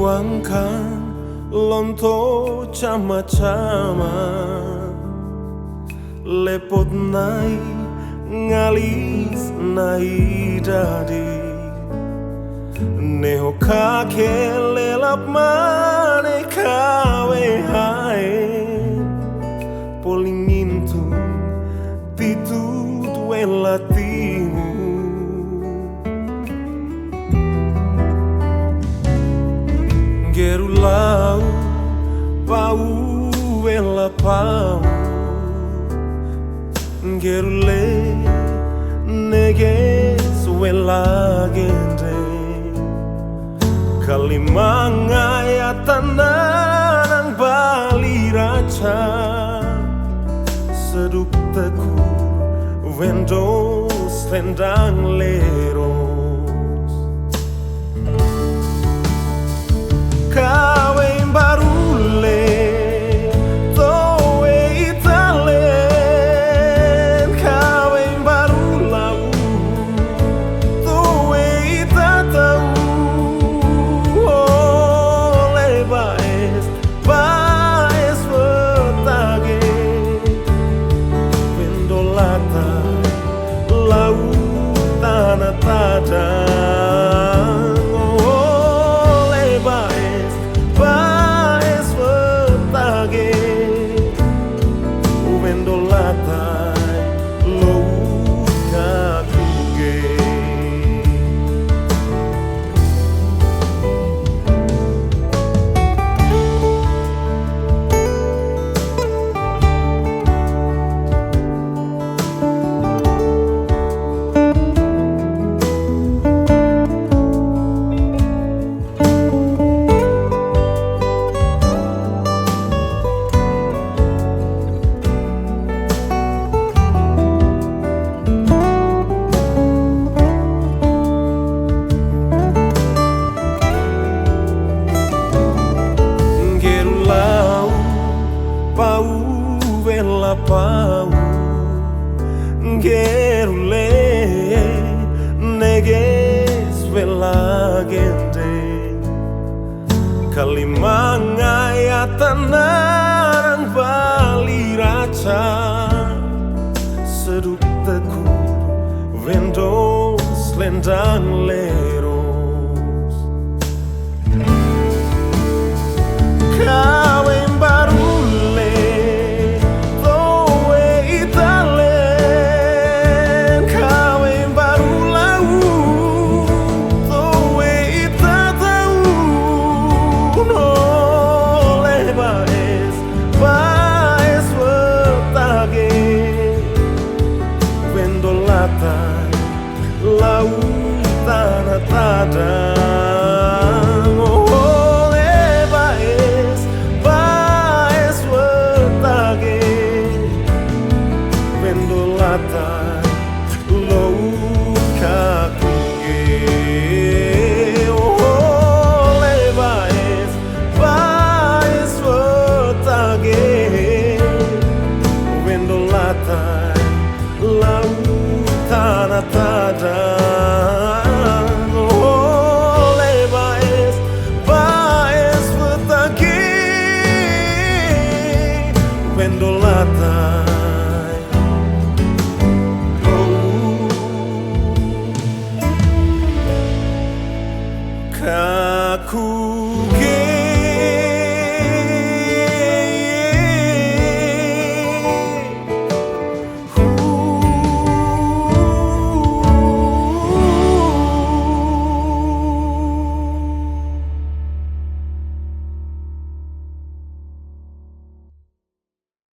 perjuangkan lonto cama-cama lepot nai ngalis nai dadi neho kake lelap mane kawe hai polingintu titu duelatimu gerulau pau ela pau gerule nege suela gente kalimanga ya tanang bali raca seduk tekur vendos rendang leros kawe barule towe italen kawe barulau towe itatau ole baes vertage vendolata lautan tada pau gerule neges vela gente kalimanga ya tanang bali raca seduk tekur vendos lendang leros kawe barule lautan tada ole baes vertage vendolata louka kuge ole baes vertage vendolata lautan tada ole baes vertage vendolata kaku